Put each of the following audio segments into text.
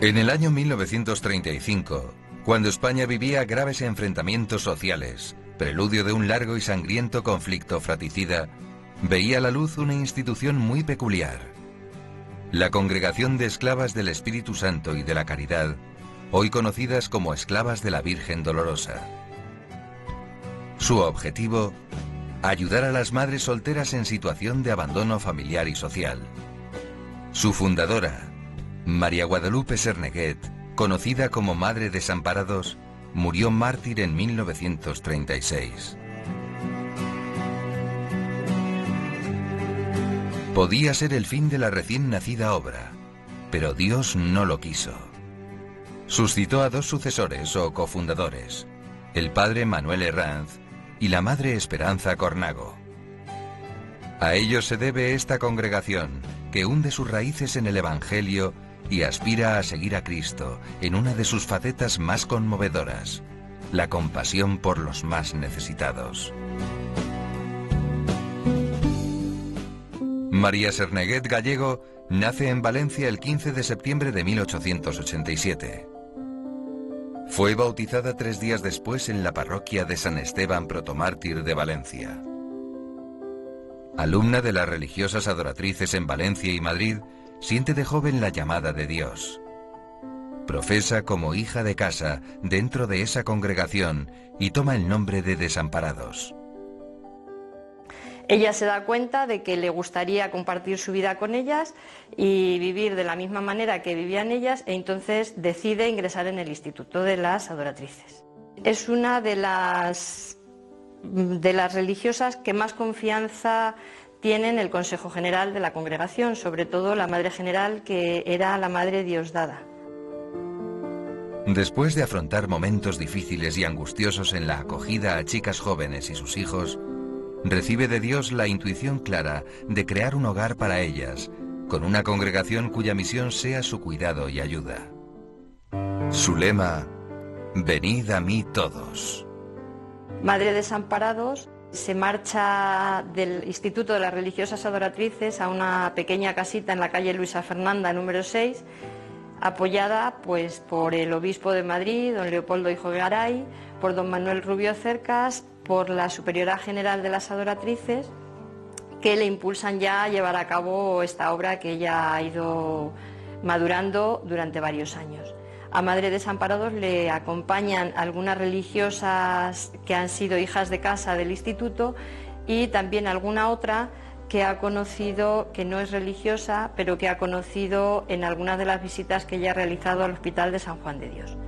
En el año 1935, cuando España vivía graves enfrentamientos sociales, preludio de un largo y sangriento conflicto fratricida, veía a la luz una institución muy peculiar. La Congregación de Esclavas del Espíritu Santo y de la Caridad, hoy conocidas como Esclavas de la Virgen Dolorosa. Su objetivo, ayudar a las madres solteras en situación de abandono familiar y social. Su fundadora, María Guadalupe Serneguet, conocida como Madre Desamparados, murió mártir en 1936. Podía ser el fin de la recién nacida obra, pero Dios no lo quiso. Suscitó a dos sucesores o cofundadores, el padre Manuel Herranz y la madre Esperanza Cornago. A ellos se debe esta congregación, que hunde sus raíces en el Evangelio y aspira a seguir a Cristo en una de sus facetas más conmovedoras, la compasión por los más necesitados. María Serneguet Gallego nace en Valencia el 15 de septiembre de 1887. Fue bautizada 3 días después en la parroquia de San Esteban Protomártir de Valencia. Alumna de las religiosas adoratrices en Valencia y Madrid, siente de joven la llamada de Dios. Profesa como hija de casa dentro de esa congregación y toma el nombre de Desamparados. Ella se da cuenta de que le gustaría compartir su vida con ellas y vivir de la misma manera que vivían ellas, e entonces decide ingresar en el Instituto de las Adoratrices. Es una de las religiosas que más confianza tiene en el Consejo General de la Congregación, sobre todo la Madre General, que era la Madre Diosdada. Después de afrontar momentos difíciles y angustiosos en la acogida a chicas jóvenes y sus hijos, recibe de Dios la intuición clara de crear un hogar para ellas, con una congregación cuya misión sea su cuidado y ayuda. Su lema: venid a mí todos. Madre Desamparados se marcha del Instituto de las Religiosas Adoratrices a una pequeña casita en la calle Luisa Fernanda, número 6, apoyada pues por el obispo de Madrid, don Leopoldo Hijo Garay, por don Manuel Rubio Cercas, por la Superiora General de las Adoratrices, que le impulsan ya a llevar a cabo esta obra que ella ha ido madurando durante varios años. A Madre Desamparados le acompañan algunas religiosas que han sido hijas de casa del instituto y también alguna otra que ha conocido, que no es religiosa, pero que ha conocido en algunas de las visitas que ella ha realizado al Hospital de San Juan de Dios.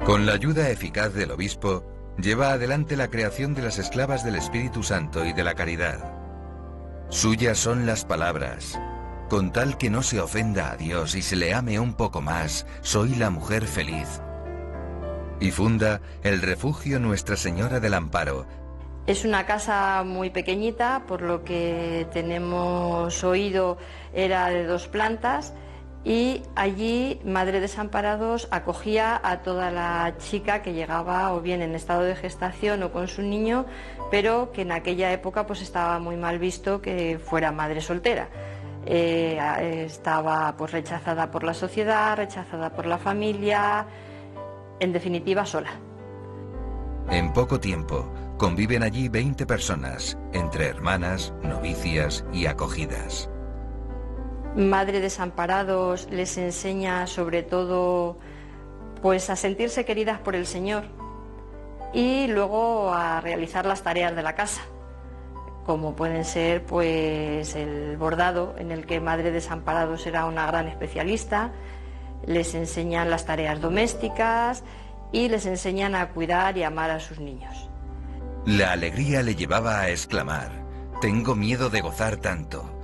Con la ayuda eficaz del obispo, lleva adelante la creación de las Esclavas del Espíritu Santo y de la Caridad. Suyas son las palabras: con tal que no se ofenda a Dios y se le ame un poco más, soy la mujer feliz. Y funda el refugio Nuestra Señora del Amparo. Es una casa muy pequeñita, por lo que tenemos oído era de 2 plantas, y allí Madre Desamparados acogía a toda la chica que llegaba o bien en estado de gestación o con su niño, pero que en aquella época pues estaba muy mal visto que fuera madre soltera. Estaba pues rechazada por la sociedad, rechazada por la familia, en definitiva sola. En poco tiempo conviven allí 20 personas, entre hermanas, novicias y acogidas. Madre Desamparados les enseña sobre todo pues a sentirse queridas por el Señor y luego a realizar las tareas de la casa, como pueden ser pues el bordado, en el que Madre Desamparados era una gran especialista. Les enseñan las tareas domésticas y les enseñan a cuidar y amar a sus niños. La alegría le llevaba a exclamar: tengo miedo de gozar tanto.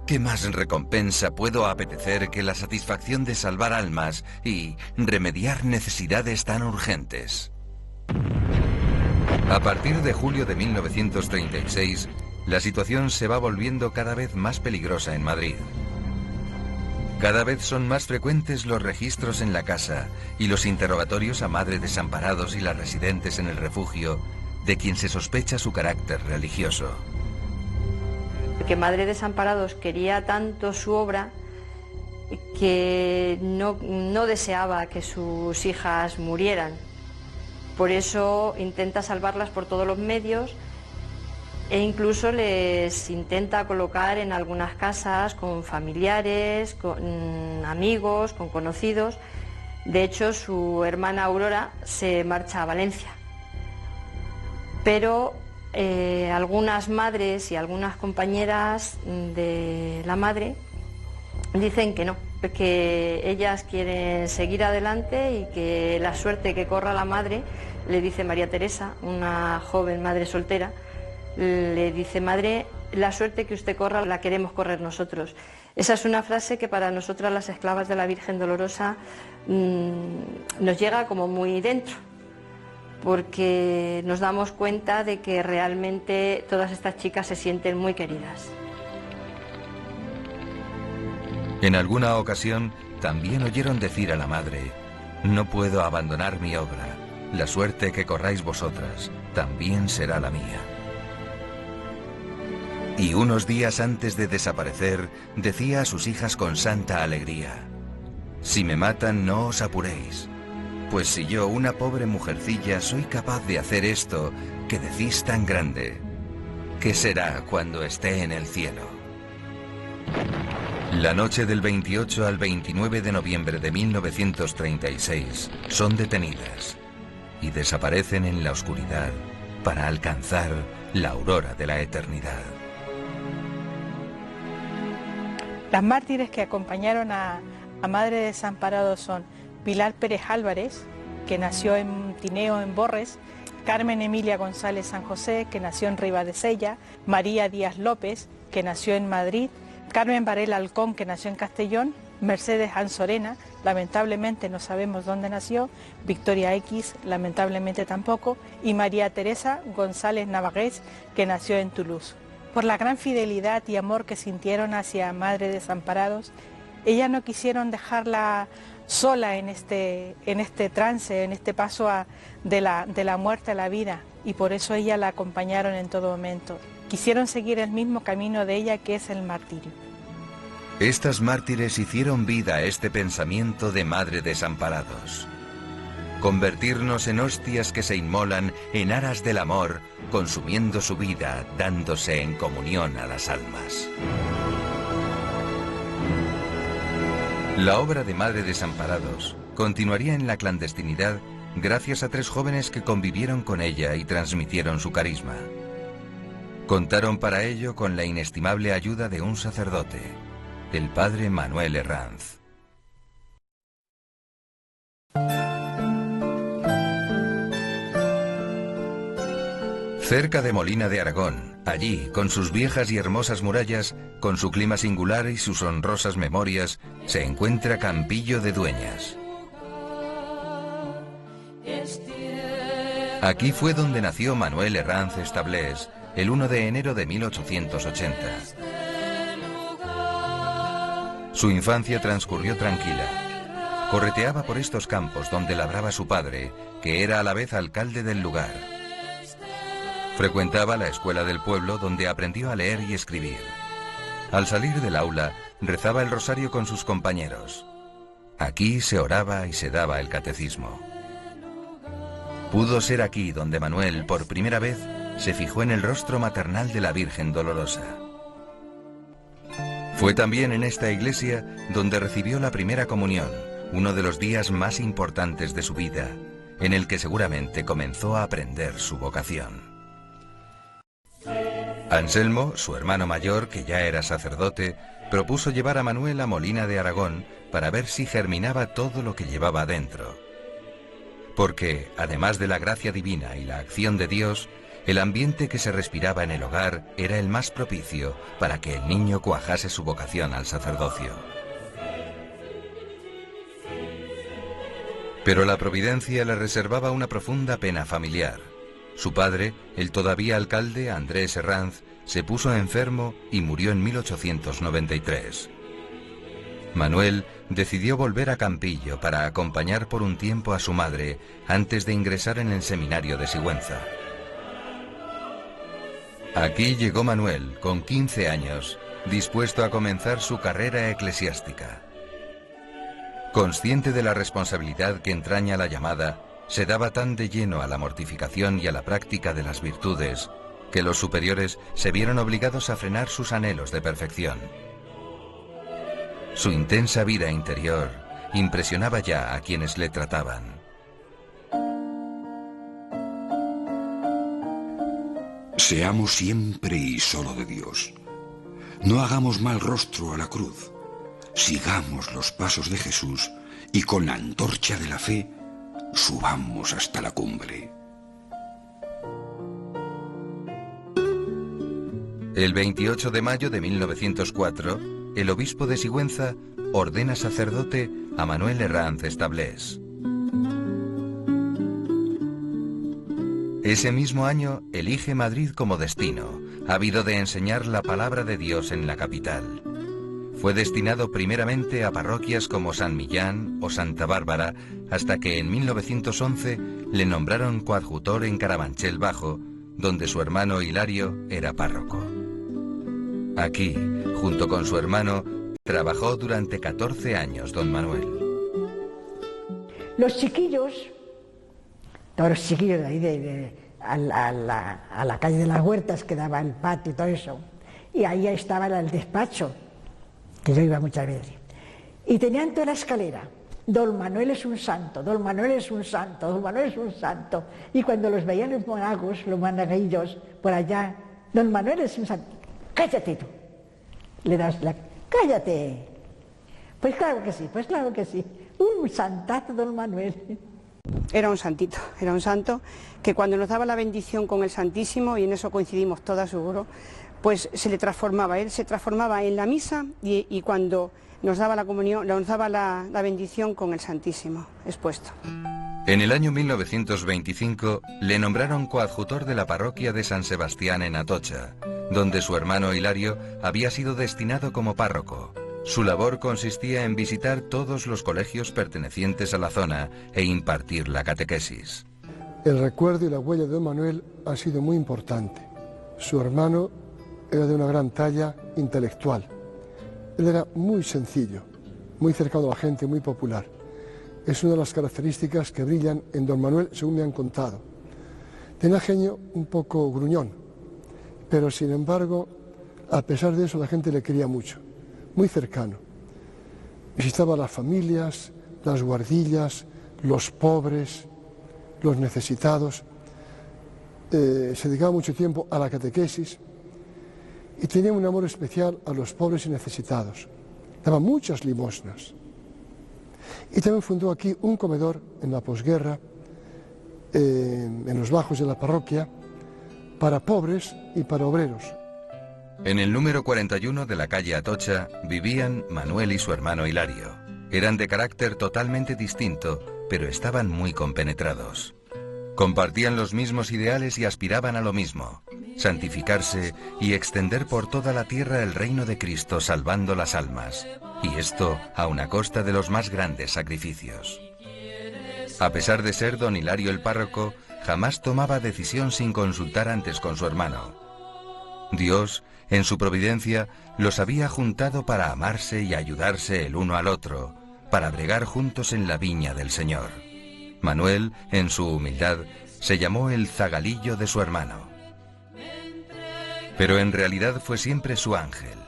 ¿Qué más recompensa puedo apetecer que la satisfacción de salvar almas y remediar necesidades tan urgentes? A partir de julio de 1936, la situación se va volviendo cada vez más peligrosa en Madrid. Cada vez son más frecuentes los registros en la casa y los interrogatorios a madres desamparados y las residentes en el refugio, de quien se sospecha su carácter religioso. Que Madre Desamparados quería tanto su obra que no deseaba que sus hijas murieran. Por eso intenta salvarlas por todos los medios e incluso les intenta colocar en algunas casas con familiares, con amigos, con conocidos. De hecho, su hermana Aurora se marcha a Valencia. Pero algunas madres y algunas compañeras de la madre dicen que no, que ellas quieren seguir adelante y que la suerte que corra la madre, le dice María Teresa, una joven madre soltera, le dice: madre, la suerte que usted corra la queremos correr nosotros. Esa es una frase que para nosotras las esclavas de la Virgen Dolorosa nos llega como muy dentro, porque nos damos cuenta de que realmente todas estas chicas se sienten muy queridas. En alguna ocasión también oyeron decir a la madre: no puedo abandonar mi obra, la suerte que corráis vosotras también será la mía. Y unos días antes de desaparecer, decía a sus hijas con santa alegría: si me matan, no os apuréis, pues si yo, una pobre mujercilla, soy capaz de hacer esto que decís tan grande, ¿qué será cuando esté en el cielo? La noche del 28 al 29 de noviembre de 1936 son detenidas y desaparecen en la oscuridad para alcanzar la aurora de la eternidad. Las mártires que acompañaron a Madre Desamparados son Pilar Pérez Álvarez, que nació en Tineo, en Borres; Carmen Emilia González San José, que nació en Ribadesella; María Díaz López, que nació en Madrid; Carmen Varela Alcón, que nació en Castellón; Mercedes Ansorena, lamentablemente no sabemos dónde nació; Victoria X, lamentablemente tampoco; y María Teresa González Navagués, que nació en Toulouse. Por la gran fidelidad y amor que sintieron hacia Madre Desamparados, ellas no quisieron dejarla sola en este trance, en este paso de la muerte a la vida, y por eso ellas la acompañaron en todo momento. Quisieron seguir el mismo camino de ella, que es el martirio. Estas mártires hicieron vida a este pensamiento de Madre Desamparados. Convertirnos en hostias que se inmolan en aras del amor, consumiendo su vida, dándose en comunión a las almas. La obra de Madre Desamparados continuaría en la clandestinidad gracias a 3 jóvenes que convivieron con ella y transmitieron su carisma. Contaron para ello con la inestimable ayuda de un sacerdote, el padre Manuel Herranz. Cerca de Molina de Aragón, allí, con sus viejas y hermosas murallas, con su clima singular y sus honrosas memorias, se encuentra Campillo de Dueñas. Aquí fue donde nació Manuel Herranz Establés, el 1 de enero de 1880. Su infancia transcurrió tranquila. Correteaba por estos campos donde labraba su padre, que era a la vez alcalde del lugar. Frecuentaba la escuela del pueblo, donde aprendió a leer y escribir. Al salir del aula, rezaba el rosario con sus compañeros. Aquí se oraba y se daba el catecismo. Pudo ser aquí donde Manuel, por primera vez, se fijó en el rostro maternal de la Virgen Dolorosa. Fue también en esta iglesia donde recibió la primera comunión, uno de los días más importantes de su vida, en el que seguramente comenzó a aprender su vocación. Anselmo, su hermano mayor, que ya era sacerdote, propuso llevar a Manuel a Molina de Aragón para ver si germinaba todo lo que llevaba dentro. Porque, además de la gracia divina y la acción de Dios, El ambiente que se respiraba en el hogar era el más propicio para que el niño cuajase su vocación al sacerdocio. Pero la providencia le reservaba una profunda pena familiar. Su padre, el todavía alcalde Andrés Herranz, se puso enfermo y murió en 1893. Manuel decidió volver a Campillo para acompañar por un tiempo a su madre antes de ingresar en el seminario de Sigüenza. Aquí llegó Manuel, con 15 años, dispuesto a comenzar su carrera eclesiástica. Consciente de la responsabilidad que entraña la llamada, se daba tan de lleno a la mortificación y a la práctica de las virtudes, que los superiores se vieron obligados a frenar sus anhelos de perfección. Su intensa vida interior impresionaba ya a quienes le trataban. Seamos siempre y solo de Dios. No hagamos mal rostro a la cruz. Sigamos los pasos de Jesús y con la antorcha de la fe subamos hasta la cumbre. El 28 de mayo de 1904, el obispo de Sigüenza ordena sacerdote a Manuel Herranz Establés. Ese mismo año elige Madrid como destino, ávido de enseñar la palabra de Dios en la capital. Fue destinado primeramente a parroquias como San Millán o Santa Bárbara, hasta que en 1911 le nombraron coadjutor en Carabanchel Bajo, donde su hermano Hilario era párroco. Aquí, junto con su hermano, trabajó durante 14 años don Manuel. Los chiquillos, todos los chiquillos de ahí, a la calle de las Huertas, que daba el patio y todo eso, y ahí estaba el despacho, que yo iba muchas veces, y tenían toda la escalera: don Manuel es un santo, don Manuel es un santo, don Manuel es un santo. Y cuando los veían los monagos, los monaguillos, por allá, don Manuel es un santo. ¡Cállate tú! Le das la... ¡Cállate! Pues claro que sí, un santazo don Manuel. Era un santito, era un santo que cuando nos daba la bendición con el Santísimo, y en eso coincidimos todas seguro, pues se le transformaba, él se transformaba en la misa y cuando nos daba la comunión, nos daba la bendición con el Santísimo expuesto. En el año 1925 le nombraron coadjutor de la parroquia de San Sebastián en Atocha, donde su hermano Hilario había sido destinado como párroco. Su labor consistía en visitar todos los colegios pertenecientes a la zona e impartir la catequesis. El recuerdo y la huella de don Manuel ha sido muy importante. Su hermano era de una gran talla intelectual. Él era muy sencillo, muy cercano a la gente, muy popular. Es una de las características que brillan en don Manuel, según me han contado. Tenía genio un poco gruñón, pero sin embargo, a pesar de eso, la gente le quería mucho, muy cercano. Visitaba a las familias, las guardillas, los pobres, los necesitados. Se dedicaba mucho tiempo a la catequesis y tenía un amor especial a los pobres y necesitados. Daba muchas limosnas. Y también fundó aquí un comedor en la posguerra, en los bajos de la parroquia, para pobres y para obreros. En el número 41 de la calle Atocha vivían Manuel y su hermano Hilario. Eran de carácter totalmente distinto, pero estaban muy compenetrados. Compartían los mismos ideales y aspiraban a lo mismo: santificarse y extender por toda la tierra el reino de Cristo, salvando las almas, y esto a una costa de los más grandes sacrificios. A pesar de ser don Hilario el párroco, jamás tomaba decisión sin consultar antes con su hermano. Dios, en su providencia, los había juntado para amarse y ayudarse el uno al otro, para bregar juntos en la viña del Señor. Manuel, en su humildad, se llamó el zagalillo de su hermano. Pero en realidad fue siempre su ángel.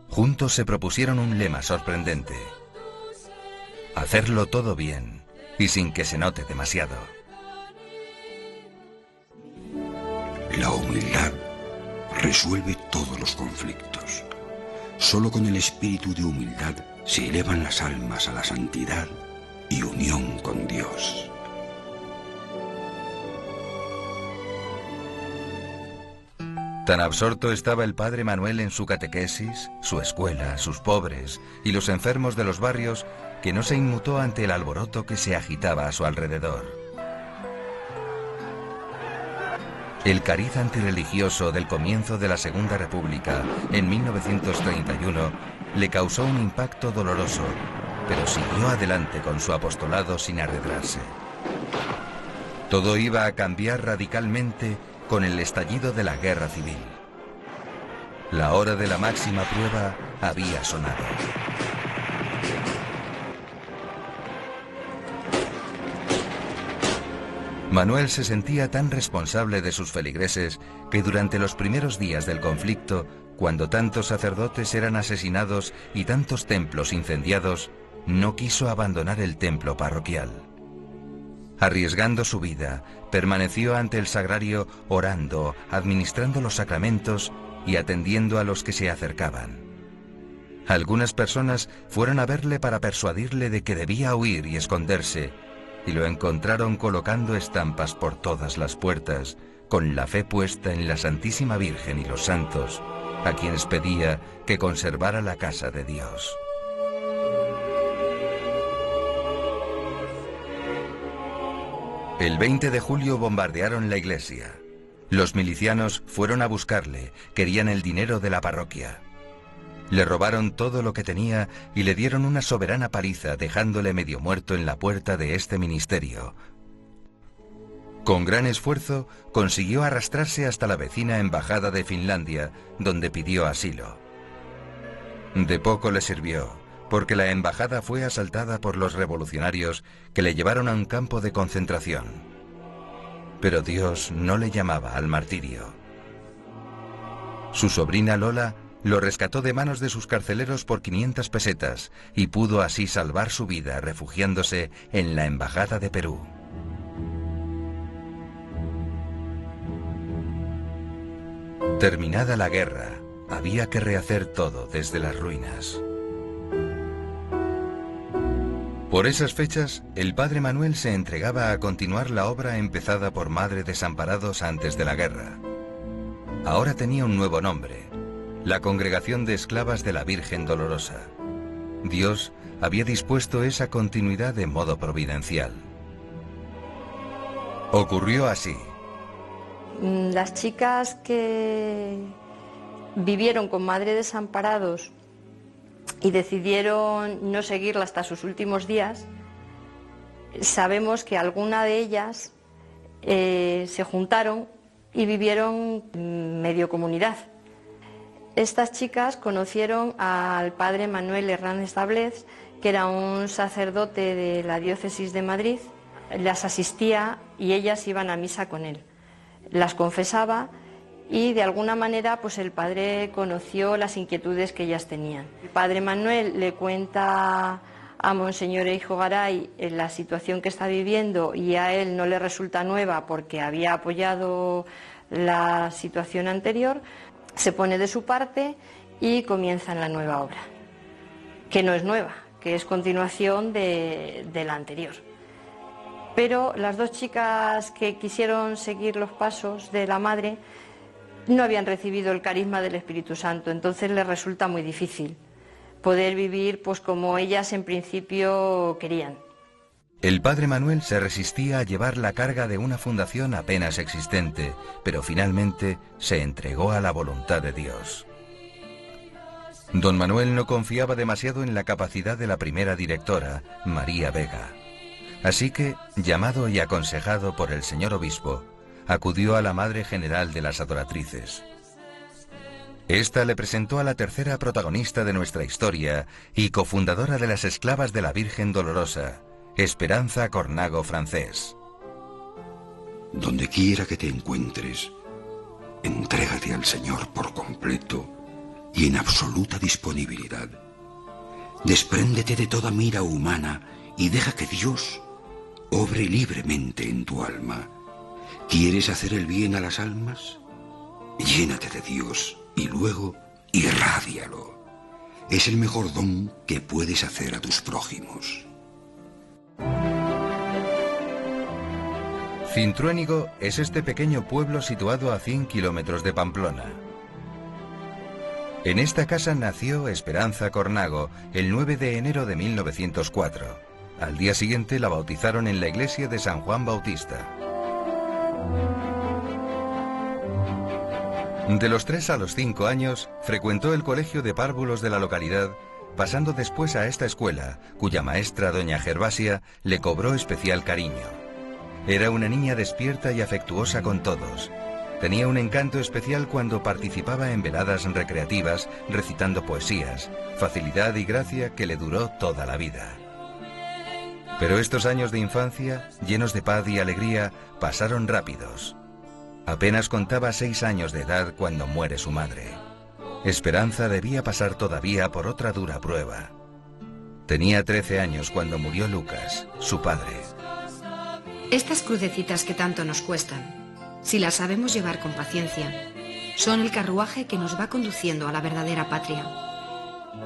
Juntos se propusieron un lema sorprendente: hacerlo todo bien y sin que se note demasiado. La humildad resuelve todos los conflictos. Solo con el espíritu de humildad se elevan las almas a la santidad y unión con Dios. Tan absorto estaba el padre Manuel en su catequesis, su escuela, sus pobres y los enfermos de los barrios, que no se inmutó ante el alboroto que se agitaba a su alrededor. El cariz antirreligioso del comienzo de la Segunda República, en 1931, le causó un impacto doloroso, pero siguió adelante con su apostolado sin arredrarse. Todo iba a cambiar radicalmente con el estallido de la Guerra Civil. La hora de la máxima prueba había sonado. Manuel se sentía tan responsable de sus feligreses que durante los primeros días del conflicto, cuando tantos sacerdotes eran asesinados y tantos templos incendiados, no quiso abandonar el templo parroquial. Arriesgando su vida, permaneció ante el sagrario orando, administrando los sacramentos y atendiendo a los que se acercaban. Algunas personas fueron a verle para persuadirle de que debía huir y esconderse, y lo encontraron colocando estampas por todas las puertas, con la fe puesta en la Santísima Virgen y los santos, a quienes pedía que conservara la casa de Dios. El 20 de julio bombardearon la iglesia. Los milicianos fueron a buscarle, querían el dinero de la parroquia. Le robaron todo lo que tenía y le dieron una soberana paliza, dejándole medio muerto en la puerta de este ministerio. Con gran esfuerzo consiguió arrastrarse hasta la vecina embajada de Finlandia, donde pidió asilo. De poco le sirvió, porque la embajada fue asaltada por los revolucionarios que le llevaron a un campo de concentración. Pero Dios no le llamaba al martirio. Su sobrina Lola lo rescató de manos de sus carceleros por 500 pesetas y pudo así salvar su vida refugiándose en la embajada de Perú. Terminada la guerra, había que rehacer todo desde las ruinas. Por esas fechas, el padre Manuel se entregaba a continuar la obra empezada por Madre Desamparados antes de la guerra. Ahora tenía un nuevo nombre: la Congregación de Esclavas de la Virgen Dolorosa. Dios había dispuesto esa continuidad de modo providencial. Ocurrió así. Las chicas que vivieron con Madre Desamparados y decidieron no seguirla hasta sus últimos días, sabemos que alguna de ellas se juntaron y vivieron medio comunidad. Estas chicas conocieron al padre Manuel Hernández Dablez, que era un sacerdote de la diócesis de Madrid. Las asistía y ellas iban a misa con él. Las confesaba y de alguna manera pues el padre conoció las inquietudes que ellas tenían. El padre Manuel le cuenta a Monseñor Eijo Garay la situación que está viviendo y a él no le resulta nueva porque había apoyado la situación anterior. Se pone de su parte y comienzan la nueva obra, que no es nueva, que es continuación de la anterior. Pero las dos chicas que quisieron seguir los pasos de la madre no habían recibido el carisma del Espíritu Santo, entonces les resulta muy difícil poder vivir pues como ellas en principio querían. El padre Manuel se resistía a llevar la carga de una fundación apenas existente, pero finalmente se entregó a la voluntad de Dios. Don Manuel no confiaba demasiado en la capacidad de la primera directora, María Vega. Así que, llamado y aconsejado por el señor obispo, acudió a la Madre General de las Adoratrices. Esta le presentó a la tercera protagonista de nuestra historia y cofundadora de las Esclavas de la Virgen Dolorosa, Esperanza Cornago Francés. Donde quiera que te encuentres, entrégate al Señor por completo y en absoluta disponibilidad. Despréndete de toda mira humana y deja que Dios obre libremente en tu alma. ¿Quieres hacer el bien a las almas? Llénate de Dios y luego irrádialo. Es el mejor don que puedes hacer a tus prójimos. Cintruénigo es este pequeño pueblo situado a 100 kilómetros de Pamplona. En esta casa nació Esperanza Cornago el 9 de enero de 1904. Al día siguiente la bautizaron en la iglesia de San Juan Bautista. De los 3 a los 5 años, frecuentó el colegio de párvulos de la localidad, pasando después a esta escuela, cuya maestra, doña Gervasia, le cobró especial cariño. Era una niña despierta y afectuosa con todos. Tenía un encanto especial cuando participaba en veladas recreativas, recitando poesías, facilidad y gracia que le duró toda la vida. Pero estos años de infancia, llenos de paz y alegría, pasaron rápidos. Apenas contaba 6 años de edad cuando muere su madre. Esperanza debía pasar todavía por otra dura prueba. Tenía 13 años cuando murió Lucas, su padre. Estas crucecitas que tanto nos cuestan, si las sabemos llevar con paciencia, son el carruaje que nos va conduciendo a la verdadera patria.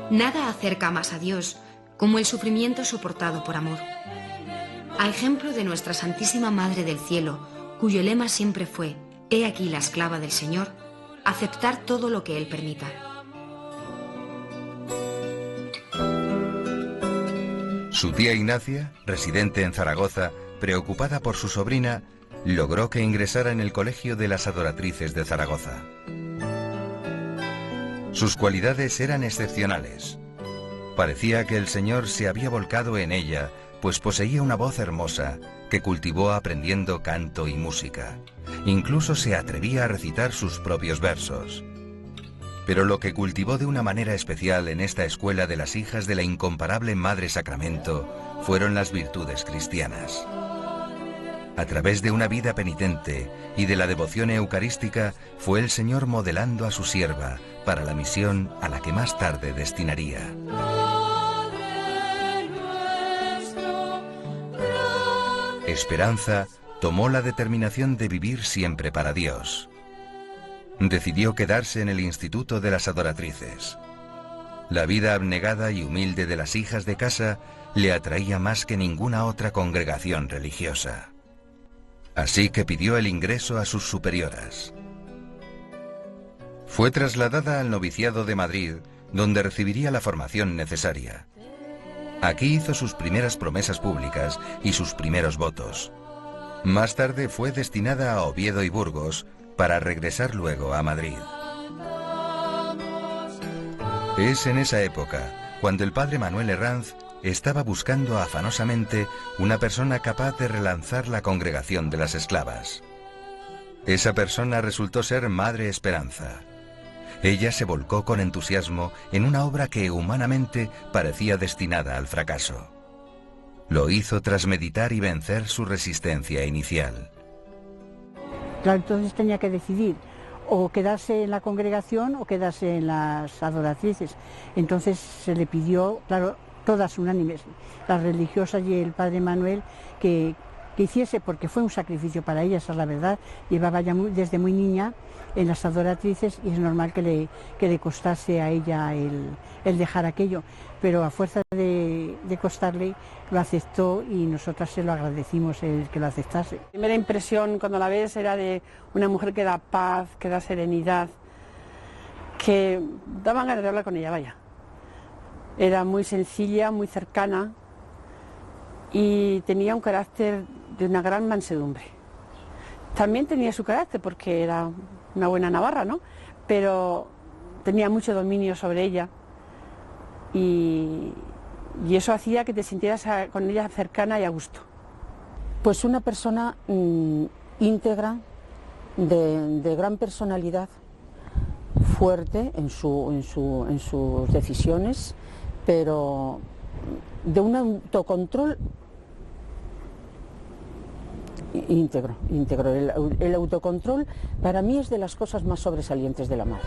Nada acerca más a Dios como el sufrimiento soportado por amor. A ejemplo de nuestra Santísima Madre del Cielo, cuyo lema siempre fue: «He aquí la esclava del Señor», aceptar todo lo que Él permita. Su tía Ignacia, residente en Zaragoza, preocupada por su sobrina, logró que ingresara en el colegio de las Adoratrices de Zaragoza. Sus cualidades eran excepcionales. Parecía que el Señor se había volcado en ella, pues poseía una voz hermosa que cultivó aprendiendo canto y música. Incluso se atrevía a recitar sus propios versos. Pero lo que cultivó de una manera especial en esta escuela de las hijas de la incomparable Madre Sacramento fueron las virtudes cristianas. A través de una vida penitente y de la devoción eucarística fue el Señor modelando a su sierva para la misión a la que más tarde destinaría. Esperanza tomó la determinación de vivir siempre para Dios. Decidió quedarse en el Instituto de las Adoratrices. La vida abnegada y humilde de las hijas de casa le atraía más que ninguna otra congregación religiosa. Así que pidió el ingreso a sus superioras. Fue trasladada al noviciado de Madrid, donde recibiría la formación necesaria. Aquí hizo sus primeras promesas públicas y sus primeros votos. Más tarde fue destinada a Oviedo y Burgos, para regresar luego a Madrid. Es en esa época cuando el padre Manuel Herranz estaba buscando afanosamente una persona capaz de relanzar la congregación de las esclavas. Esa persona resultó ser Madre Esperanza. Ella se volcó con entusiasmo en una obra que humanamente parecía destinada al fracaso. Lo hizo tras meditar y vencer su resistencia inicial. Claro, entonces tenía que decidir o quedarse en la congregación o quedarse en las adoratrices. Entonces se le pidió, claro, todas unánimes, las religiosas y el padre Manuel, que hiciese, porque fue un sacrificio para ella, esa es la verdad. Llevaba ya desde muy niña en las adoratrices y es normal que le costase a ella el dejar aquello, pero a fuerza de costarle lo aceptó y nosotras se lo agradecimos el que lo aceptase. La primera impresión cuando la ves era de una mujer que da paz, que da serenidad, que daban ganas de hablar con ella, vaya. Era muy sencilla, muy cercana y tenía un carácter de una gran mansedumbre. También tenía su carácter porque era una buena navarra, ¿no? Pero tenía mucho dominio sobre ella y eso hacía que te sintieras con ella cercana y a gusto. Pues una persona íntegra, de gran personalidad, fuerte en sus decisiones, pero de un autocontrol íntegro. El autocontrol para mí es de las cosas más sobresalientes de la madre.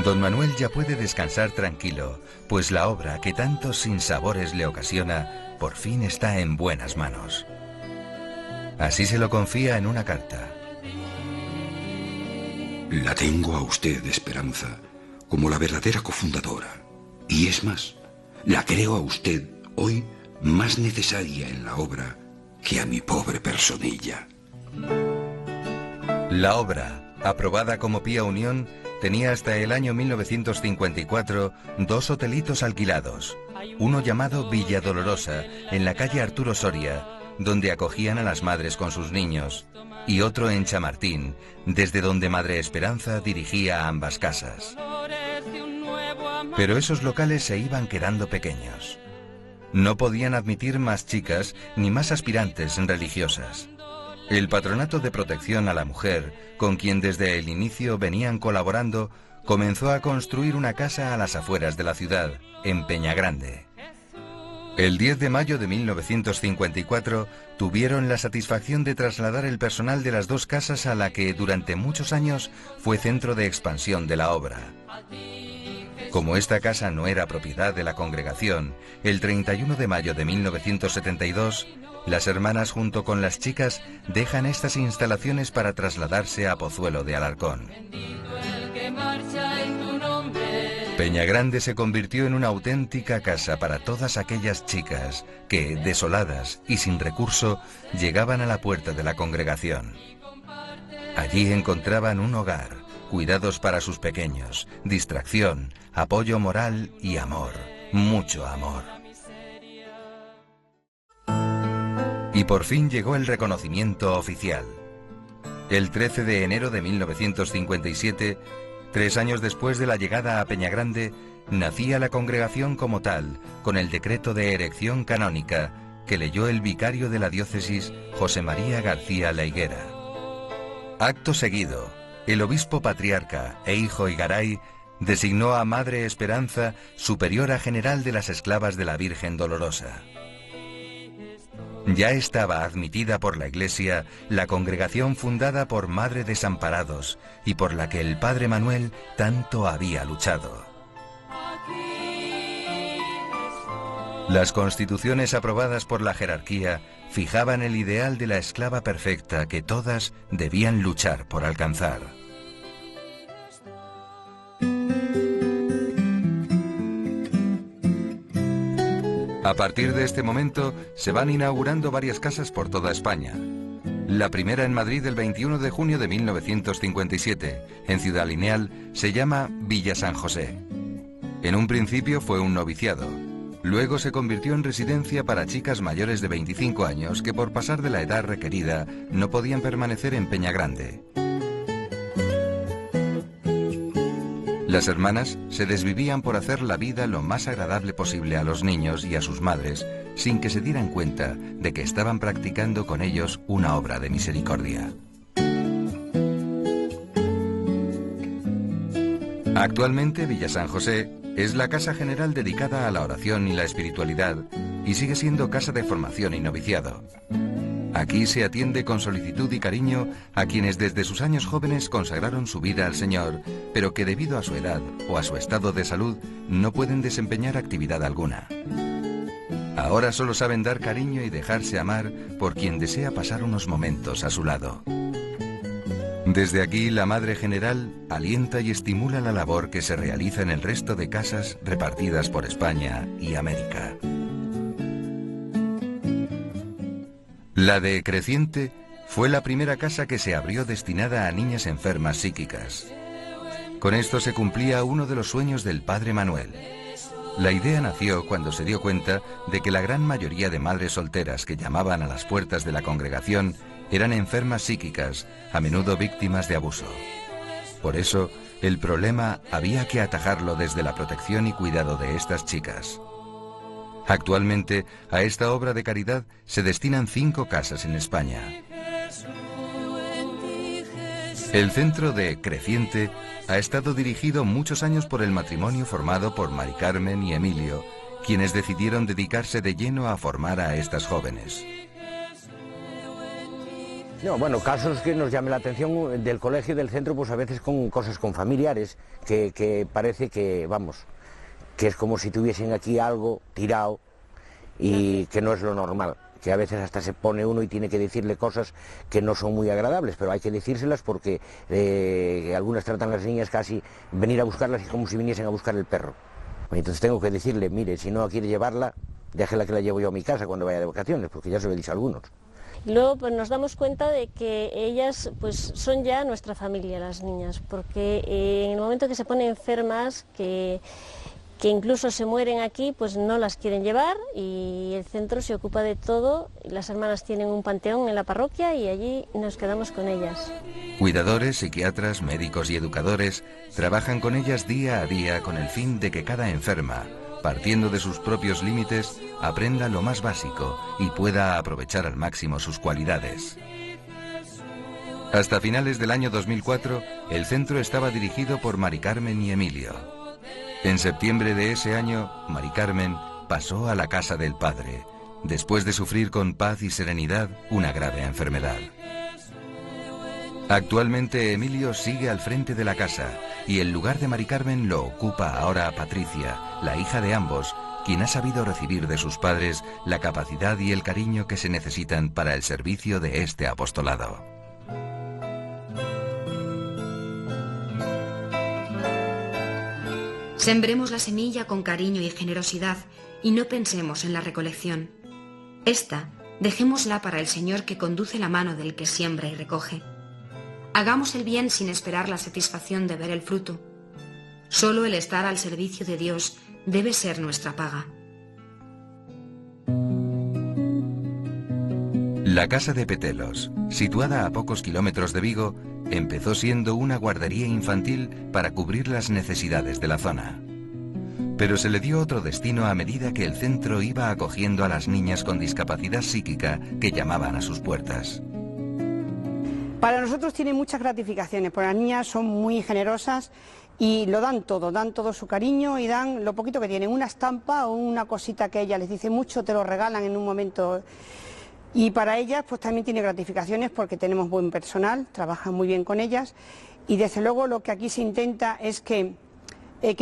Don Manuel ya puede descansar tranquilo, pues la obra que tantos sinsabores le ocasiona, por fin está en buenas manos. Así se lo confía en una carta. La tengo a usted, Esperanza, como la verdadera cofundadora. Y es más, la creo a usted hoy más necesaria en la obra que a mi pobre personilla. La obra, aprobada como Pía Unión, tenía hasta el año 1954 2 hotelitos alquilados. Uno llamado Villa Dolorosa, en la calle Arturo Soria, donde acogían a las madres con sus niños, y otro en Chamartín, desde donde Madre Esperanza dirigía ambas casas. Pero esos locales se iban quedando pequeños. No podían admitir más chicas ni más aspirantes religiosas. El Patronato de Protección a la Mujer, con quien desde el inicio venían colaborando, comenzó a construir una casa a las afueras de la ciudad, en Peñagrande. El 10 de mayo de 1954 tuvieron la satisfacción de trasladar el personal de las 2 casas a la que durante muchos años fue centro de expansión de la obra. Como esta casa no era propiedad de la congregación, el 31 de mayo de 1972, las hermanas junto con las chicas dejan estas instalaciones para trasladarse a Pozuelo de Alarcón. Peñagrande se convirtió en una auténtica casa para todas aquellas chicas que, desoladas y sin recurso, llegaban a la puerta de la congregación. Allí encontraban un hogar, cuidados para sus pequeños, distracción, apoyo moral y amor, mucho amor. Y por fin llegó el reconocimiento oficial. El 13 de enero de 1957, 3 años después de la llegada a Peñagrande, nacía la congregación como tal, con el decreto de erección canónica que leyó el vicario de la diócesis, José María García La Higuera. Acto seguido, el obispo patriarca e hijo Igaray designó a Madre Esperanza superiora general de las esclavas de la Virgen Dolorosa. Ya estaba admitida por la Iglesia la congregación fundada por Madre Desamparados y por la que el Padre Manuel tanto había luchado. Las constituciones aprobadas por la jerarquía fijaban el ideal de la esclava perfecta que todas debían luchar por alcanzar. A partir de este momento se van inaugurando varias casas por toda España. La primera en Madrid el 21 de junio de 1957, en Ciudad Lineal, se llama Villa San José. En un principio fue un noviciado. Luego se convirtió en residencia para chicas mayores de 25 años que por pasar de la edad requerida no podían permanecer en Peñagrande. Las hermanas se desvivían por hacer la vida lo más agradable posible a los niños y a sus madres, sin que se dieran cuenta de que estaban practicando con ellos una obra de misericordia. Actualmente Villa San José es la casa general dedicada a la oración y la espiritualidad y sigue siendo casa de formación y noviciado. Aquí se atiende con solicitud y cariño a quienes desde sus años jóvenes consagraron su vida al Señor, pero que debido a su edad o a su estado de salud no pueden desempeñar actividad alguna. Ahora solo saben dar cariño y dejarse amar por quien desea pasar unos momentos a su lado. Desde aquí, la Madre General alienta y estimula la labor que se realiza en el resto de casas repartidas por España y América. La de Creciente fue la primera casa que se abrió destinada a niñas enfermas psíquicas. Con esto se cumplía uno de los sueños del Padre Manuel. La idea nació cuando se dio cuenta de que la gran mayoría de madres solteras que llamaban a las puertas de la congregación eran enfermas psíquicas, a menudo víctimas de abuso. Por eso, el problema había que atajarlo desde la protección y cuidado de estas chicas. Actualmente, a esta obra de caridad se destinan 5 casas en España. El centro de Creciente ha estado dirigido muchos años por el matrimonio formado por Mari Carmen y Emilio, quienes decidieron dedicarse de lleno a formar a estas jóvenes. No, bueno, casos que nos llamen la atención del colegio y del centro, pues a veces con cosas con familiares, que parece que, vamos, que es como si tuviesen aquí algo tirado y que no es lo normal, que a veces hasta se pone uno y tiene que decirle cosas que no son muy agradables, pero hay que decírselas porque algunas tratan a las niñas casi venir a buscarlas como si viniesen a buscar el perro. Entonces tengo que decirle, mire, si no quiere llevarla, déjela que la llevo yo a mi casa cuando vaya de vacaciones, porque ya se lo he dicho a algunos. Y luego pues nos damos cuenta de que ellas pues son ya nuestra familia, las niñas, porque en el momento que se ponen enfermas, que incluso se mueren aquí, pues no las quieren llevar y el centro se ocupa de todo. Las hermanas tienen un panteón en la parroquia y allí nos quedamos con ellas. Cuidadores, psiquiatras, médicos y educadores trabajan con ellas día a día con el fin de que cada enferma, partiendo de sus propios límites, aprenda lo más básico y pueda aprovechar al máximo sus cualidades. Hasta finales del año 2004, el centro estaba dirigido por Mari Carmen y Emilio. En septiembre de ese año, Mari Carmen pasó a la casa del padre, después de sufrir con paz y serenidad una grave enfermedad. Actualmente Emilio sigue al frente de la casa y el lugar de Mari Carmen lo ocupa ahora Patricia, la hija de ambos, quien ha sabido recibir de sus padres la capacidad y el cariño que se necesitan para el servicio de este apostolado. Sembremos la semilla con cariño y generosidad y no pensemos en la recolección. Esta, dejémosla para el Señor que conduce la mano del que siembra y recoge. Hagamos el bien sin esperar la satisfacción de ver el fruto. Solo el estar al servicio de Dios debe ser nuestra paga. La Casa de Petelos, situada a pocos kilómetros de Vigo, empezó siendo una guardería infantil para cubrir las necesidades de la zona. Pero se le dio otro destino a medida que el centro iba acogiendo a las niñas con discapacidad psíquica que llamaban a sus puertas. Para nosotros tiene muchas gratificaciones, porque las niñas son muy generosas y lo dan todo su cariño y dan lo poquito que tienen, una estampa o una cosita que ella les dice mucho, te lo regalan en un momento. Y para ellas pues también tiene gratificaciones porque tenemos buen personal, trabajan muy bien con ellas y desde luego lo que aquí se intenta es que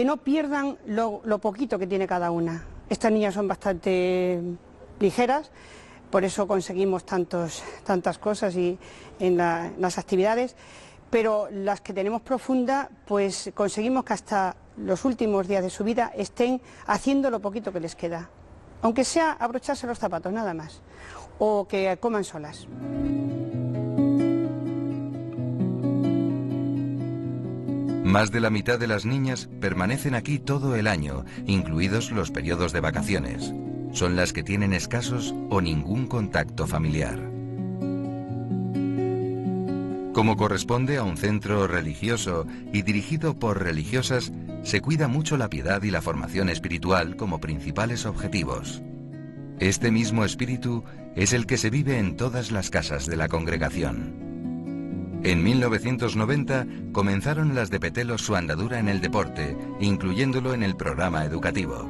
no pierdan lo poquito que tiene cada una. Estas niñas son bastante ligeras, por eso conseguimos tantas cosas y en las actividades, pero las que tenemos profunda pues conseguimos que hasta los últimos días de su vida estén haciendo lo poquito que les queda, aunque sea abrocharse los zapatos, nada más, o que coman solas. Más de la mitad de las niñas permanecen aquí todo el año, incluidos los periodos de vacaciones. Son las que tienen escasos o ningún contacto familiar. Como corresponde a un centro religioso y dirigido por religiosas, se cuida mucho la piedad y la formación espiritual como principales objetivos. Este mismo espíritu es el que se vive en todas las casas de la congregación. En 1990 comenzaron las de Petelos su andadura en el deporte, incluyéndolo en el programa educativo.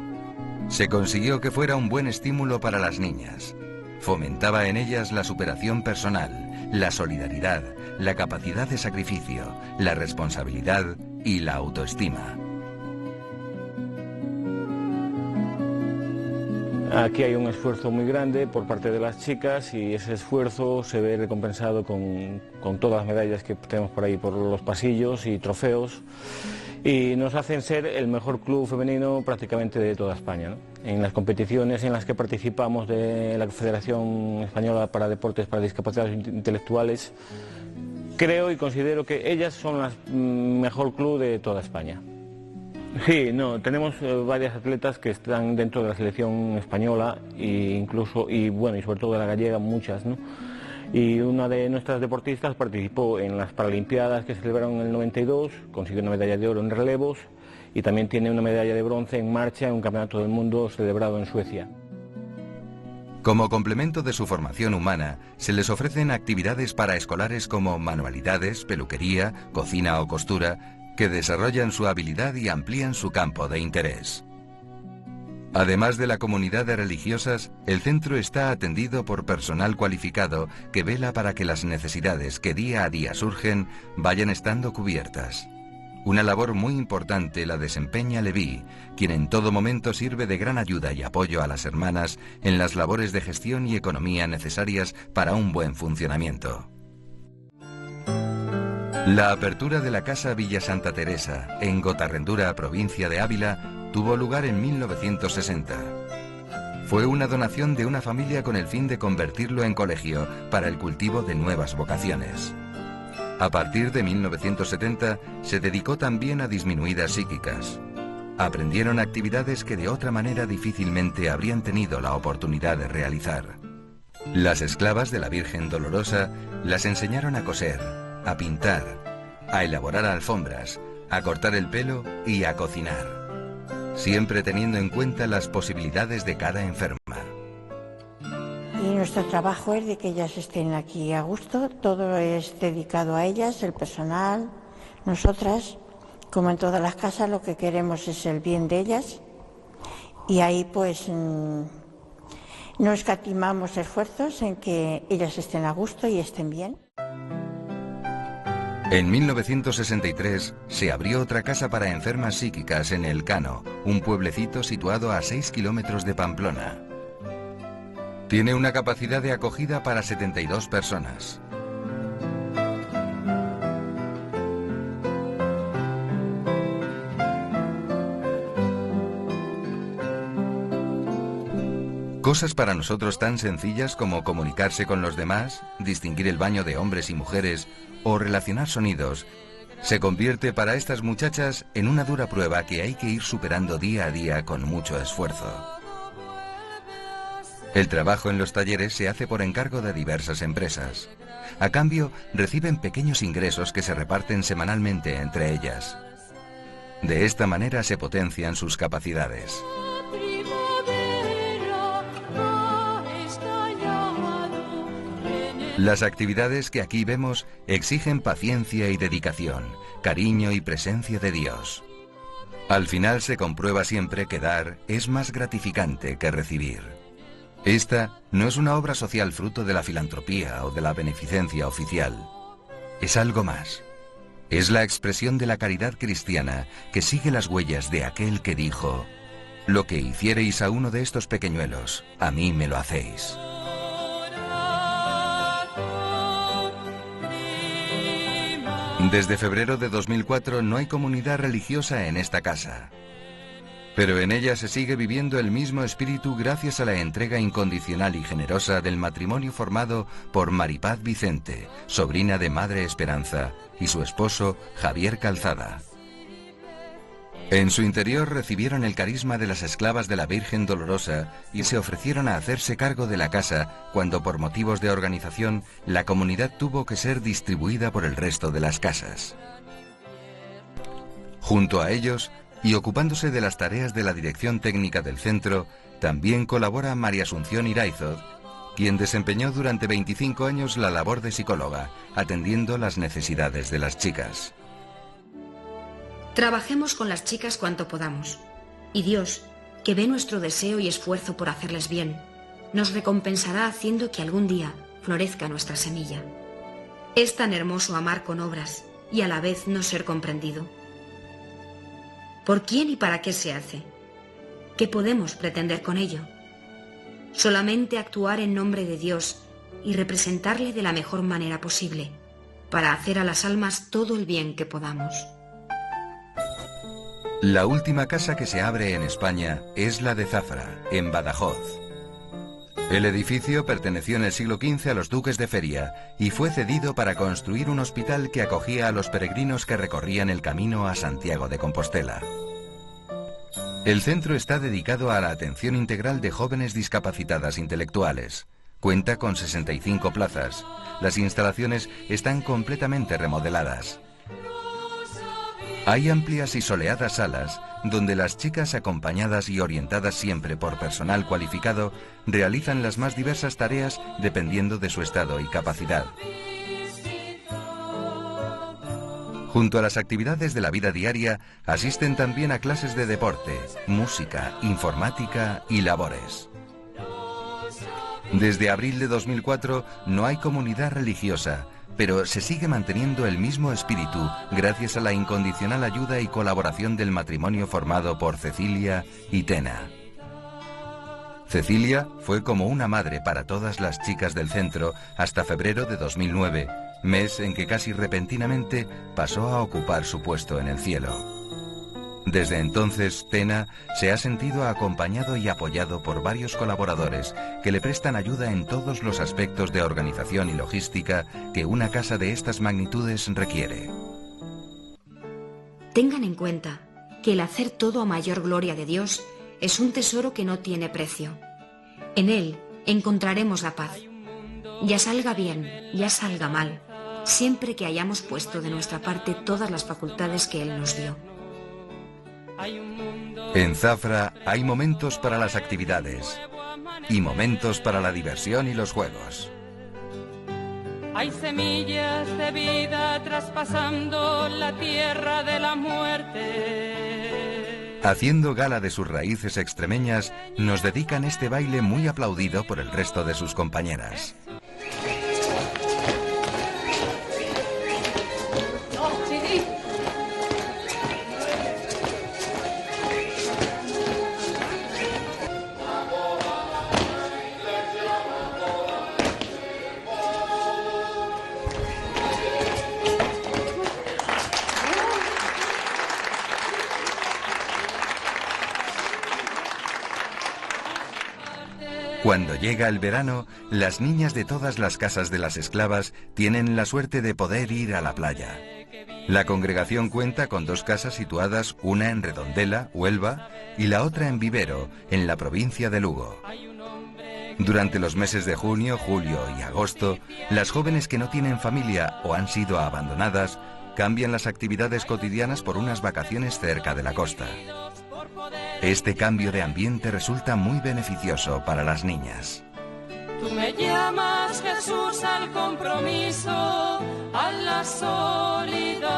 Se consiguió que fuera un buen estímulo para las niñas. Fomentaba en ellas la superación personal, la solidaridad, la capacidad de sacrificio, la responsabilidad y la autoestima. Aquí hay un esfuerzo muy grande por parte de las chicas y ese esfuerzo se ve recompensado con todas las medallas que tenemos por ahí por los pasillos y trofeos, y nos hacen ser el mejor club femenino prácticamente de toda España, ¿no? En las competiciones en las que participamos de la Federación Española para Deportes para Discapacidades Intelectuales, creo y considero que ellas son el mejor club de toda España. Sí, no, tenemos varias atletas que están dentro de la selección española y sobre todo de la gallega, muchas, ¿no? Y una de nuestras deportistas participó en las Paralimpiadas que se celebraron en el 92, consiguió una medalla de oro en relevos y también tiene una medalla de bronce en marcha en un campeonato del mundo celebrado en Suecia. Como complemento de su formación humana, se les ofrecen actividades para escolares como manualidades, peluquería, cocina o costura, que desarrollan su habilidad y amplían su campo de interés. Además de la comunidad de religiosas, el centro está atendido por personal cualificado que vela para que las necesidades que día a día surgen vayan estando cubiertas. Una labor muy importante la desempeña Leví, quien en todo momento sirve de gran ayuda y apoyo a las hermanas en las labores de gestión y economía necesarias para un buen funcionamiento. La apertura de la Casa Villa Santa Teresa, en Gotarrendura, provincia de Ávila, tuvo lugar en 1960. Fue una donación de una familia con el fin de convertirlo en colegio para el cultivo de nuevas vocaciones. A partir de 1970 se dedicó también a disminuidas psíquicas. Aprendieron actividades que de otra manera difícilmente habrían tenido la oportunidad de realizar. Las esclavas de la Virgen Dolorosa las enseñaron a coser, a pintar, a elaborar alfombras, a cortar el pelo y a cocinar, siempre teniendo en cuenta las posibilidades de cada enferma. Y nuestro trabajo es de que ellas estén aquí a gusto, todo es dedicado a ellas, el personal, nosotras, como en todas las casas, lo que queremos es el bien de ellas y ahí pues no escatimamos esfuerzos en que ellas estén a gusto y estén bien. En 1963 se abrió otra casa para enfermas psíquicas en El Cano, un pueblecito situado a 6 kilómetros de Pamplona. Tiene una capacidad de acogida para 72 personas. Cosas para nosotros tan sencillas como comunicarse con los demás, distinguir el baño de hombres y mujeres o relacionar sonidos, se convierte para estas muchachas en una dura prueba que hay que ir superando día a día con mucho esfuerzo. El trabajo en los talleres se hace por encargo de diversas empresas. A cambio, reciben pequeños ingresos que se reparten semanalmente entre ellas. De esta manera se potencian sus capacidades. Las actividades que aquí vemos exigen paciencia y dedicación, cariño y presencia de Dios. Al final se comprueba siempre que dar es más gratificante que recibir. Esta no es una obra social fruto de la filantropía o de la beneficencia oficial. Es algo más. Es la expresión de la caridad cristiana que sigue las huellas de aquel que dijo: «Lo que hiciereis a uno de estos pequeñuelos, a mí me lo hacéis». Desde febrero de 2004 no hay comunidad religiosa en esta casa. Pero en ella se sigue viviendo el mismo espíritu gracias a la entrega incondicional y generosa del matrimonio formado por Maripaz Vicente, sobrina de Madre Esperanza, y su esposo Javier Calzada. En su interior recibieron el carisma de las esclavas de la Virgen Dolorosa y se ofrecieron a hacerse cargo de la casa cuando por motivos de organización la comunidad tuvo que ser distribuida por el resto de las casas. Junto a ellos, y ocupándose de las tareas de la dirección técnica del centro, también colabora María Asunción Iraizoz, quien desempeñó durante 25 años la labor de psicóloga, atendiendo las necesidades de las chicas. Trabajemos con las chicas cuanto podamos, y Dios, que ve nuestro deseo y esfuerzo por hacerles bien, nos recompensará haciendo que algún día florezca nuestra semilla. Es tan hermoso amar con obras y a la vez no ser comprendido. ¿Por quién y para qué se hace? ¿Qué podemos pretender con ello? Solamente actuar en nombre de Dios y representarle de la mejor manera posible, para hacer a las almas todo el bien que podamos. La última casa que se abre en España es la de Zafra, en Badajoz. El edificio perteneció en el siglo XV a los duques de Feria y fue cedido para construir un hospital que acogía a los peregrinos que recorrían el camino a Santiago de Compostela. El centro está dedicado a la atención integral de jóvenes discapacitadas intelectuales. Cuenta con 65 plazas. Las instalaciones están completamente remodeladas. Hay amplias y soleadas salas donde las chicas, acompañadas y orientadas siempre por personal cualificado, realizan las más diversas tareas dependiendo de su estado y capacidad. Junto a las actividades de la vida diaria, asisten también a clases de deporte, música, informática y labores. Desde abril de 2004 no hay comunidad religiosa, pero se sigue manteniendo el mismo espíritu gracias a la incondicional ayuda y colaboración del matrimonio formado por Cecilia y Tena. Cecilia fue como una madre para todas las chicas del centro hasta febrero de 2009, mes en que casi repentinamente pasó a ocupar su puesto en el cielo. Desde entonces, Tena se ha sentido acompañado y apoyado por varios colaboradores que le prestan ayuda en todos los aspectos de organización y logística que una casa de estas magnitudes requiere. Tengan en cuenta que el hacer todo a mayor gloria de Dios es un tesoro que no tiene precio. En Él encontraremos la paz. Ya salga bien, ya salga mal, siempre que hayamos puesto de nuestra parte todas las facultades que Él nos dio. En Zafra hay momentos para las actividades y momentos para la diversión y los juegos. Hay semillas de vida traspasando la tierra de la muerte. Haciendo gala de sus raíces extremeñas, nos dedican este baile muy aplaudido por el resto de sus compañeras. Cuando llega el verano, las niñas de todas las casas de las esclavas tienen la suerte de poder ir a la playa. La congregación cuenta con 2 casas situadas, una en Redondela, Huelva, y la otra en Vivero, en la provincia de Lugo. Durante los meses de junio, julio y agosto, las jóvenes que no tienen familia o han sido abandonadas, cambian las actividades cotidianas por unas vacaciones cerca de la costa. Este cambio de ambiente resulta muy beneficioso para las niñas. Tú me llamas, Jesús, al compromiso, a la solidaridad.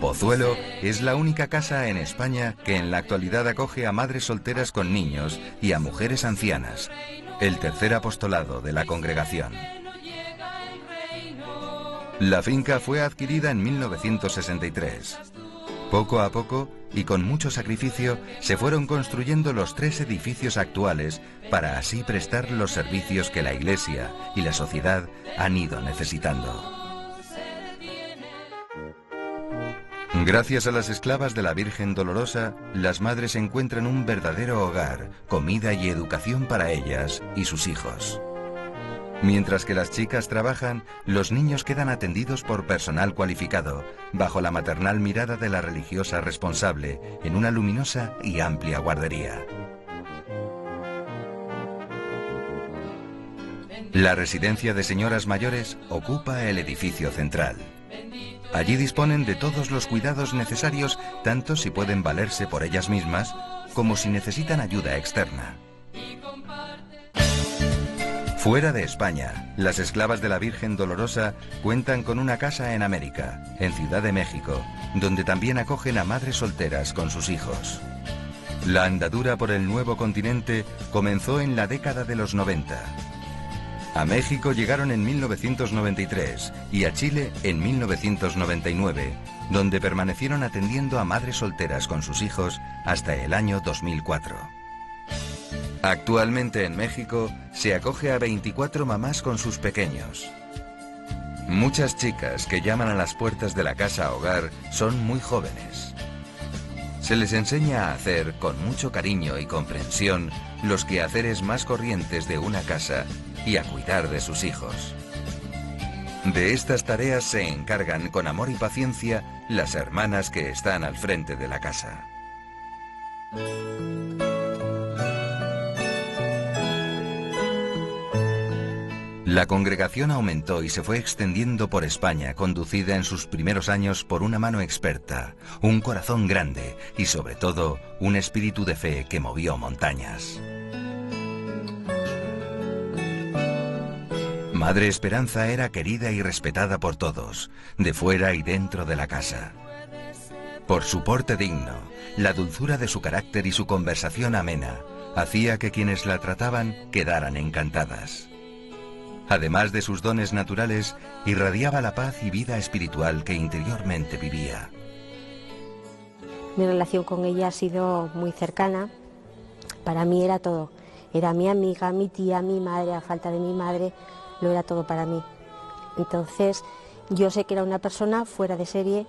Pozuelo es la única casa en España que en la actualidad acoge a madres solteras con niños y a mujeres ancianas, el tercer apostolado de la congregación. La finca fue adquirida en 1963. Poco a poco, y con mucho sacrificio, se fueron construyendo los 3 edificios actuales para así prestar los servicios que la Iglesia y la sociedad han ido necesitando. Gracias a las esclavas de la Virgen Dolorosa, las madres encuentran un verdadero hogar, comida y educación para ellas y sus hijos. Mientras que las chicas trabajan, los niños quedan atendidos por personal cualificado, bajo la maternal mirada de la religiosa responsable, en una luminosa y amplia guardería. La residencia de señoras mayores ocupa el edificio central. Allí disponen de todos los cuidados necesarios, tanto si pueden valerse por ellas mismas, como si necesitan ayuda externa. Fuera de España, las esclavas de la Virgen Dolorosa cuentan con una casa en América, en Ciudad de México, donde también acogen a madres solteras con sus hijos. La andadura por el nuevo continente comenzó en la década de los 90. A México llegaron en 1993 y a Chile en 1999, donde permanecieron atendiendo a madres solteras con sus hijos hasta el año 2004. Actualmente en México se acoge a 24 mamás con sus pequeños. Muchas chicas que llaman a las puertas de la casa hogar son muy jóvenes. Se les enseña a hacer con mucho cariño y comprensión los quehaceres más corrientes de una casa y a cuidar de sus hijos. De estas tareas se encargan con amor y paciencia las hermanas que están al frente de la casa. La congregación aumentó y se fue extendiendo por España, conducida en sus primeros años por una mano experta, un corazón grande y sobre todo un espíritu de fe que movió montañas. Madre Esperanza era querida y respetada por todos, de fuera y dentro de la casa. Por su porte digno, la dulzura de su carácter y su conversación amena, hacía que quienes la trataban quedaran encantadas. Además de sus dones naturales, irradiaba la paz y vida espiritual que interiormente vivía. Mi relación con ella ha sido muy cercana. Para mí era todo. Era mi amiga, mi tía, mi madre, a falta de mi madre, lo era todo para mí. Entonces, Yo sé que era una persona fuera de serie,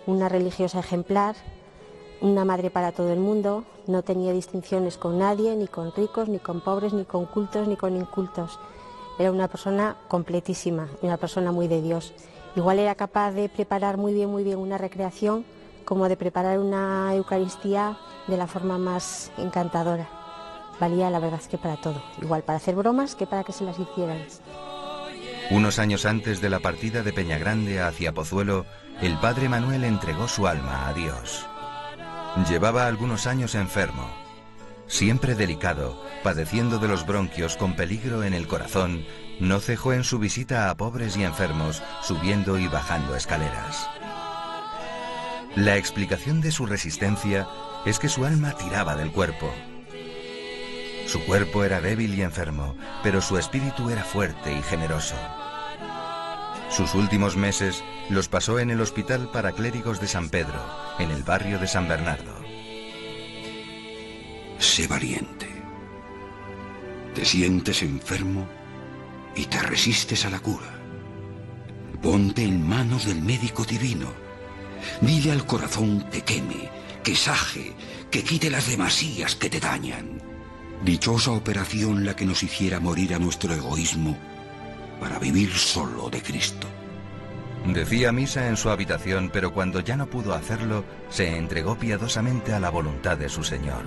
una religiosa ejemplar, una madre para todo el mundo, no tenía distinciones con nadie, ni con ricos, ni con pobres, ni con cultos, ni con incultos. Era una persona completísima, una persona muy de Dios. Igual era capaz de preparar muy bien una recreación, como de preparar una Eucaristía de la forma más encantadora. Valía la verdad es que para todo, igual para hacer bromas que para que se las hicieran. Unos años antes de la partida de Peñagrande hacia Pozuelo, el padre Manuel entregó su alma a Dios. Llevaba algunos años enfermo, siempre delicado, padeciendo de los bronquios con peligro en el corazón, no cejó en su visita a pobres y enfermos, subiendo y bajando escaleras. La explicación de su resistencia es que su alma tiraba del cuerpo. Su cuerpo era débil y enfermo, pero su espíritu era fuerte y generoso. Sus últimos meses los pasó en el Hospital para Clérigos de San Pedro, en el barrio de San Bernardo. Sé valiente. Te sientes enfermo y te resistes a la cura. Ponte en manos del médico divino. Dile al corazón que queme, que saje, que quite las demasías que te dañan. Dichosa operación la que nos hiciera morir a nuestro egoísmo para vivir solo de Cristo. Decía misa en su habitación, pero cuando ya no pudo hacerlo, se entregó piadosamente a la voluntad de su Señor.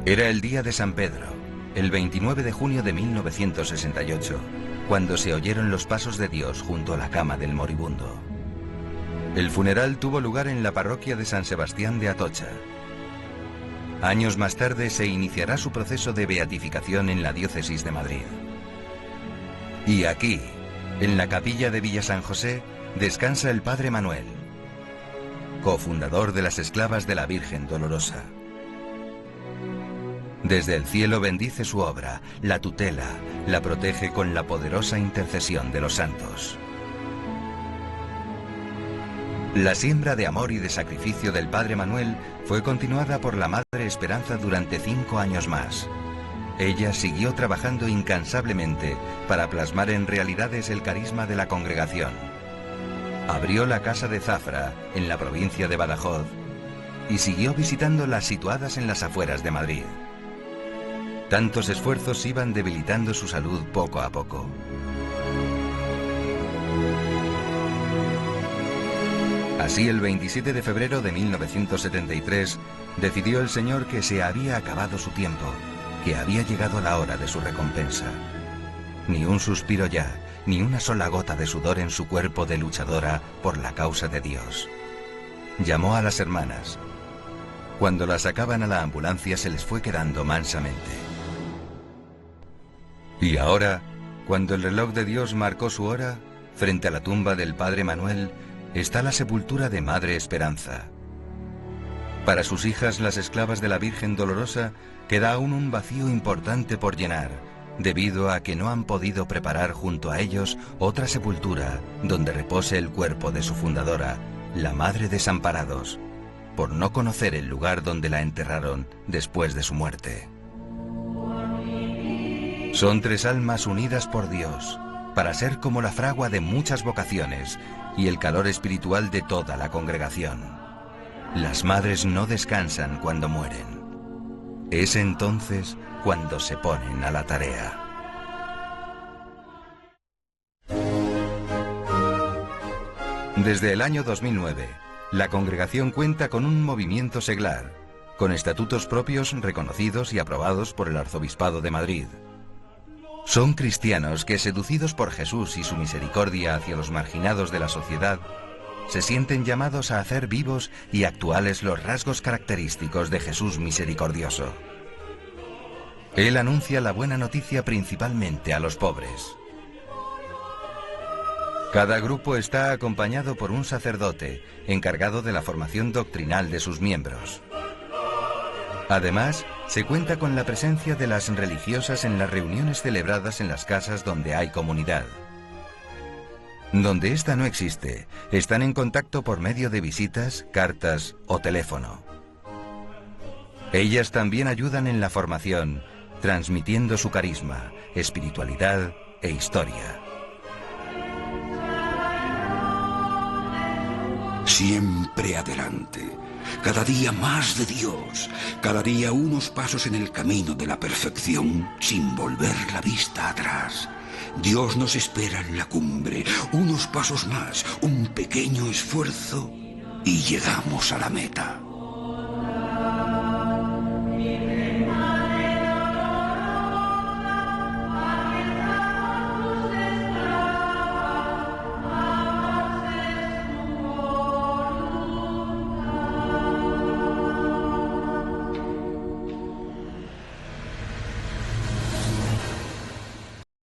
Era el día de San Pedro, el 29 de junio de 1968, cuando se oyeron los pasos de Dios junto a la cama del moribundo. El funeral tuvo lugar en la parroquia de San Sebastián de Atocha. Años más tarde se iniciará su proceso de beatificación en la diócesis de Madrid. Y aquí, en la capilla de Villa San José, descansa el padre Manuel, cofundador de las Esclavas de la Virgen Dolorosa. Desde el cielo bendice su obra, la tutela, la protege con la poderosa intercesión de los santos. La siembra de amor y de sacrificio del padre Manuel fue continuada por la Madre Esperanza durante 5 años más. Ella siguió trabajando incansablemente para plasmar en realidades el carisma de la congregación. Abrió la Casa de Zafra, en la provincia de Badajoz, y siguió visitando las situadas en las afueras de Madrid. Tantos esfuerzos iban debilitando su salud poco a poco. Así, el 27 de febrero de 1973, decidió el Señor que se había acabado su tiempo, que había llegado la hora de su recompensa. Ni un suspiro ya, ni una sola gota de sudor en su cuerpo de luchadora por la causa de Dios. Llamó a las hermanas. Cuando las sacaban a la ambulancia se les fue quedando mansamente. Y ahora, cuando el reloj de Dios marcó su hora, frente a la tumba del padre Manuel, está la sepultura de Madre Esperanza. Para sus hijas, las Esclavas de la Virgen Dolorosa, queda aún un vacío importante por llenar, debido a que no han podido preparar junto a ellos otra sepultura donde repose el cuerpo de su fundadora, la Madre Desamparados, por no conocer el lugar donde la enterraron después de su muerte. Son 3 almas unidas por Dios, para ser como la fragua de muchas vocaciones y el calor espiritual de toda la congregación. Las madres no descansan cuando mueren. Es entonces cuando se ponen a la tarea. Desde el año 2009, la congregación cuenta con un movimiento seglar, con estatutos propios reconocidos y aprobados por el Arzobispado de Madrid. Son cristianos que, seducidos por Jesús y su misericordia hacia los marginados de la sociedad, se sienten llamados a hacer vivos y actuales los rasgos característicos de Jesús misericordioso. Él anuncia la buena noticia principalmente a los pobres. Cada grupo está acompañado por un sacerdote encargado de la formación doctrinal de sus miembros. Además, se cuenta con la presencia de las religiosas en las reuniones celebradas en las casas donde hay comunidad. Donde esta no existe, están en contacto por medio de visitas, cartas o teléfono. Ellas también ayudan en la formación, transmitiendo su carisma, espiritualidad e historia. Siempre adelante, cada día más de Dios, cada día unos pasos en el camino de la perfección sin volver la vista atrás. Dios nos espera en la cumbre, unos pasos más, un pequeño esfuerzo y llegamos a la meta.